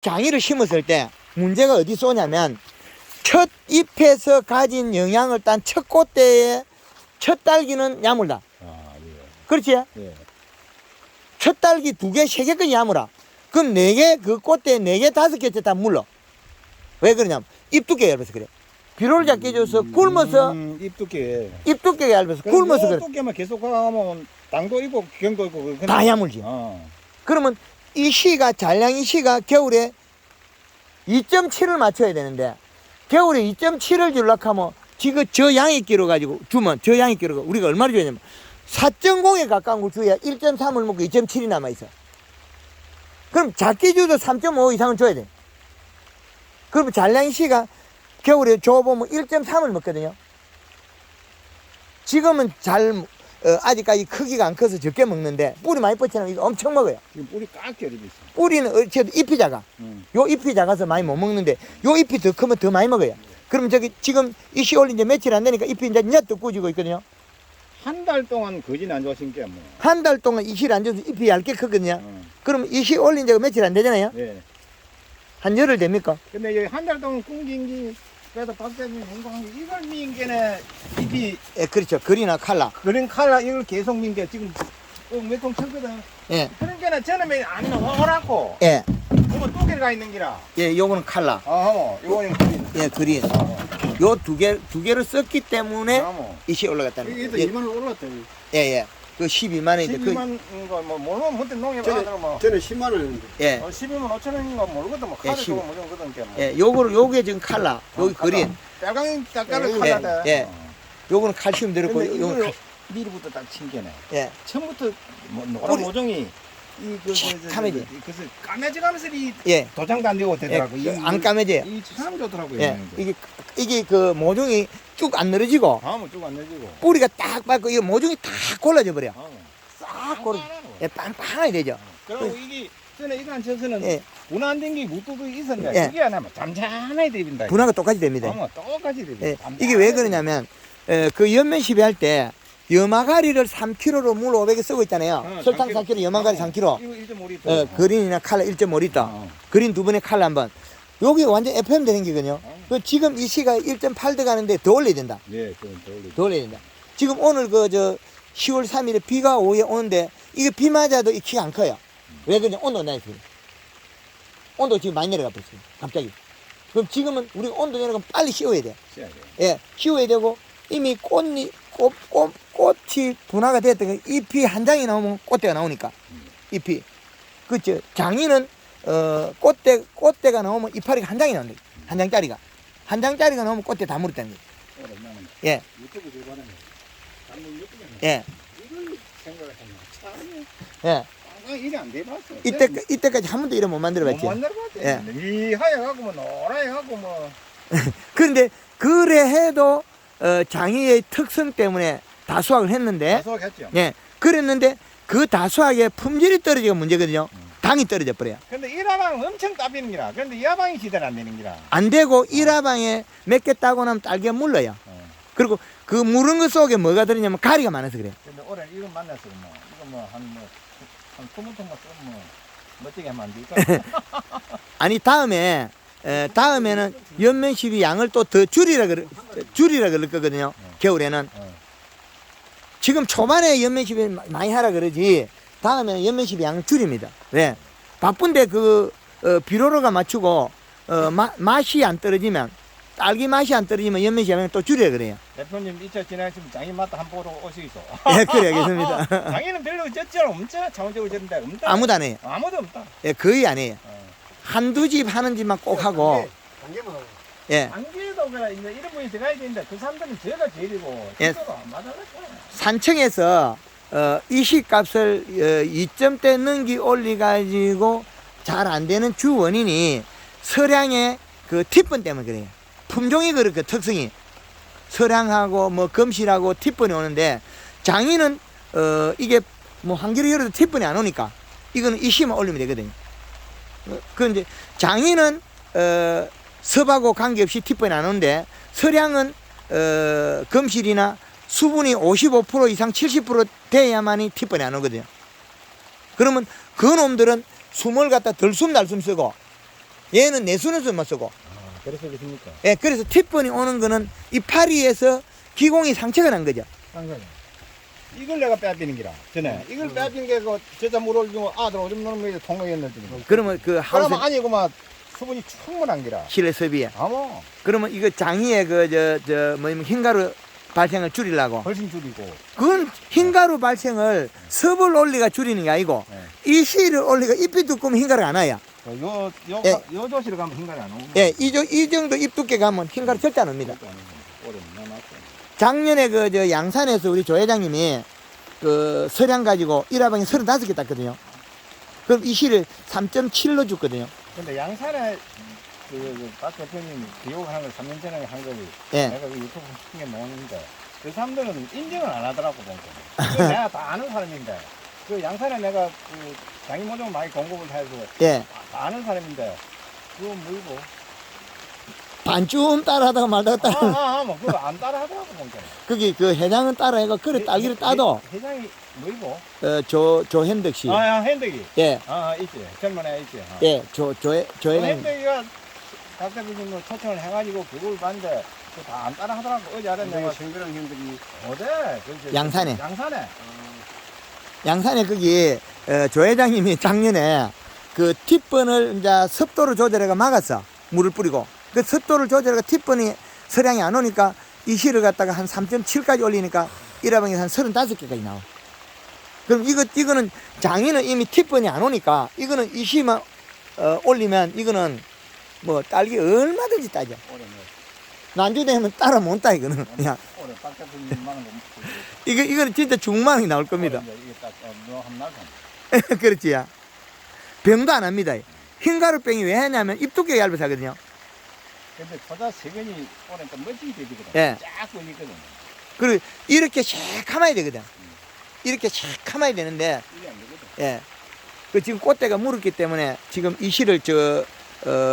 장이를 심었을 때 문제가 어디 쏘냐면 첫 잎에서 가진 영양을 딴 첫 꽃대에 첫 딸기는 야물다. 아, 예. 그렇지? 예. 첫 딸기 2개, 3개까지 야물어. 그럼 4개, 그 꽃대 4개, 5개째 다 물러. 왜 그러냐면 잎 두께가 얇아서 그래. 비료를 작게 줘서 굶어서 잎 두께. 잎 두께가 얇아서 굶어서 그래. 두께만 계속 가면 당도 있고 경도 있고 다 야물지. 그러면 이 시가 잔량이 시가 겨울에 2.7을 맞춰야 되는데 겨울에 2.7을 주려고 하면 지금 저 양액기로 가지고 주면 저 양액기로 우리가 얼마를 줘야 되냐면 4.0에 가까운 걸 줘야 1.3을 먹고 2.7이 남아있어. 그럼 작게 줘도 3.5 이상은 줘야 돼. 그러면 잔량이 시가 겨울에 줘보면 1.3을 먹거든요. 지금은 아직까지 크기가 안 커서 적게 먹는데 뿌리 많이 뻗치면 이거 엄청 먹어요. 지금 뿌리 깎여 있어. 뿌리는 어째도 잎이 작아. 요 잎이 작아서 많이 못 먹는데 요 잎이 더 크면 더 많이 먹어요. 그럼 저기 지금 이 씨 올린 지 며칠 안 되니까 잎이 이제 엿도 꾸지고 있거든요. 한 달 동안 거진 안 좋아진 게 뭐. 한 달 동안 이 씨를 안 줘서 잎이 얇게 크거든요. 그럼 이 씨 올린 지가 며칠 안 되잖아요. 예. 한 열흘 됩니까? 근데 여기 한 달 동안 꿍긴 게 그래도 박대님 행동한 게 이걸 미인 게네 잎이 예, 그렇죠. 그리나 칼라. 그린 칼라 이걸 계속 민 게 지금 몇 통 쳤거든. 예, 그러니까 저놈이 안 오라고. 예, 이거 두 개가 있는 기라. 예. 요거는 칼라. 이거는 그린. 예, 그린. 요 두 개를 썼기 때문에 이 씨 올라갔다는 이게 거예요. 2만 원 올랐다. 예, 예. 그 12만 원인데 12만 거뭐 모르면 그때 농협 아들 뭐. 저는 10만 원인데. 예. 12만 5천 원인가 모르거든 뭐 예, 카드 12. 주고 뭐 좀 그런 게 뭐. 예, 요게 지금 칼라. 여기 그린. 빨강 깔깔을 예, 칼라다. 예. 요거는 칼슘 들었고 근데 요거는 이걸 미리부터 딱 친게네. 예. 처음부터 뭐 노란 모종이 까매지. 그래서 까매지가면서 이 예. 도장도 안 되고 되더라고. 예, 안 까매져요. 이참 좋더라고요. 예. 이게 그 모종이 쭉 안 늘어지고 다음은 쭉 안 내지고. 뿌리가 딱 빠고 이 모종이 딱 골라져 버려. 싹 고르- 예, 빵빵하게 되죠. 그리고 이게 전에 이거 안 쳐서는 예. 분화 안 된 게 무뚝이 있었는데 예. 그게 안 하면 잠잠하게 됩니다. 분화가 똑같이 됩니다. 아마 똑같이 됩니다. 예. 잠잠하게 이게 왜 그러냐면 그 연면 시비할 때 염화가리를 3kg로 물 500에 쓰고 있잖아요. 어, 설탕 3kg. 4kg, 염화가리 3kg. 이거 1.5리터. 그린이나 칼라 1.5리터. 그린 2분의 칼라 한 번. 여기 완전 FM 되는 거거든요. 그 지금 이 시가 1.8 들어가는데 더 올려야 된다. 예, 좀 더 더 올려야 된다. 지금 오늘 10월 3일에 비가 오후에 오는데 이게 비 맞아도 이 키가 안 커요. 왜 그러냐? 온도가 낮아서. 온도 지금 많이 내려가 버렸어요. 갑자기. 그럼 지금은 우리가 온도 내려가면 빨리 씌워야 돼. 써야 돼요. 예, 씌워야 되고 이미 꽃이 분화가 됐던 거 잎이 한 장이 나오면 꽃대가 나오니까 잎이 그죠. 장이는 꽃대가 나오면 이파리가 한 장이 나온다. 한 장짜리가 한 장짜리가 나오면 꽃대 다 물었다는 거예요. 예, 유튜브 들어가는 거. 한번 유튜브에 예, 이걸 생각하면 참 예. 항상 일이 안 돼봤어. 이때까지 한 번도 이래 못 만들어봤지. 못 만들어봤지. 예. 이 하여가고 뭐 노라해가고 뭐. 그런데 그래 해도 장이의 특성 때문에 다수확을 했는데 소화했죠. 예, 그랬는데 그 다수확의 품질이 떨어지가 문제거든요. 당이 떨어져 버려요. 근데 일화방 엄청 따비는 기라. 근데 이화방이 시대는 안 되는 기라. 안 되고 일화방에 몇 개 따고 나면 딸기가 물러요. 그리고 그 물은 것 속에 뭐가 들었냐면 가리가 많아서 그래요. 근데 올해 이거 만났어 뭐. 이거 뭐 한 20통만 쓰면 뭐 멋지게 하면 안 될까? 아니 다음에는 연면십이 양을 또 더 줄이라 그럴 거거든요. 겨울에는 지금 초반에 연면십이 많이 하라 그러지 다음에는 연면십이 양을 줄입니다. 왜? 바쁜데 비료로가 맞추고 맛이 안 떨어지면 딸기 맛이 안 떨어지면 연면십 양을 또 줄여야 그래요. 대표님 2차 지나시면 장인 맛도 한 보러 오시겠어. 예, 그래 알겠습니다. 장인은 별로 졌죠. 없죠. 차원적으로 졌는데 없다. 아무도 안 해요. 아무도 없다. 예, 거의 안 해요. 한두 집 하는 집만 꼭 하고 단계만 하고. 예, 안기도 그래 이제 이런 분이 들어가야 되는데 그 사람들은 죄가 제일이고 예. 진짜로 안 맞아가지고. 산청에서 이식값을 2점대 넘기 올려가지고 잘 안 되는 주 원인이 서량의 그 티분 때문에 그래요. 품종이 그렇게 특성이 서량하고 뭐 금실하고 티분이 오는데 장인은 이게 뭐 한 개를 열어도 티분이 안 오니까 이거는 이시만 올리면 되거든요. 그런데 장인은 섭하고 관계없이 티분이 안 오는데 서량은 금실이나 수분이 55% 이상 70% 돼야만이 티분이 안 오거든요. 그러면 그 놈들은 숨을 갖다 들숨 날숨 쓰고 얘는 내수는 수만 쓰고. 아, 그래서 그렇습니까? 예, 그래서 팁번이 오는 거는 이 파리에서 기공이 상처가 난 거죠. 상관이. 이걸 내가 빼앗기는 기라. 전에 이걸 빼앗기는 게 그 저자 물 올리고 아들 오줌 넣으면 이제 통로였는데. 그러면 그 하우스 그러면 아니고 막 수분이 충분한 기라. 실내 섭이에. 아뭐 그러면 이거 장이에 뭐냐면 흰가루 발생을 줄이려고. 훨씬 줄이고. 그건 흰가루 발생을 섭을 올리가 줄이는 게 아니고 네. 이 실을 올리가 잎이 두꺼우면 흰가루가 안 와요. 요 조시로 가면 흰갈이 안 오고. 예, 이 정도 잎 두께 가면 흰가루 절대 안 옵니다. 오래 넣어놨어. 작년에 양산에서 우리 조 회장님이 그 서량 가지고 1화방에 35개 땄거든요. 그럼 이 실을 3.7로 줬거든요. 근데 양산에 박 대표님 비교하는 걸 3년 전에 한 거를 예. 내가 그 유튜브 시킨 게 뭐는데 그 사람들은 인정을 안 하더라고 보니까. 내가 다 아는 사람인데 그 양산에 내가 그 장이 모종 많이 공급을 해서 예. 다 아는 사람인데 그거 뭐이고 반쯤 따라하다가 말다가 따라. 뭐 그거 안 따라 하더라고 보니까. 거기 그 회장은 따라해가 그래 딸기를 따도 회장이 뭐이고? 조현덕 씨. 야 핸드기. 예. 있지. 젊은 애 있지. 예. 조 회장님. 핸드기가 박 대표님 뭐 초청을 해가지고 그걸 봤는데 다 안 따라 하더라고. 어제 아래 내가 생그랑 핸들이 어제 양산에. 양산에. 거기 조 회장님이 작년에 그 팁번을 이제 습도를 조절해가 막았어. 물을 뿌리고. 그 습도를 조절해가 팁번이 서량이 안 오니까 이 실을 갖다가 한 3.7까지 올리니까 1화방에 한 35개까지 나와. 그럼 이거는 장인은 이미 팁번이 안 오니까 이거는 이 시만 올리면 이거는 뭐 딸기 얼마든지 따죠. 난주되면 따라 못 따 이거는. 야, 올해 박 대표님 많은 거 이거는 진짜 중망이 나올 겁니다. 이게 딱 한날 그렇지, 야. 병도 안 합니다. 흰가루병이 왜 하냐면 입 두께가 얇아서 하거든요. 근데 초자 세근이 오니까 멋지게 되거든. 예. 쫙 보이거든. 그리고 이렇게 새카마야 되거든. 이렇게 새카마야 되는데, 이게 안 되거든. 예. 그 지금 꽃대가 물었기 때문에 지금 이 실을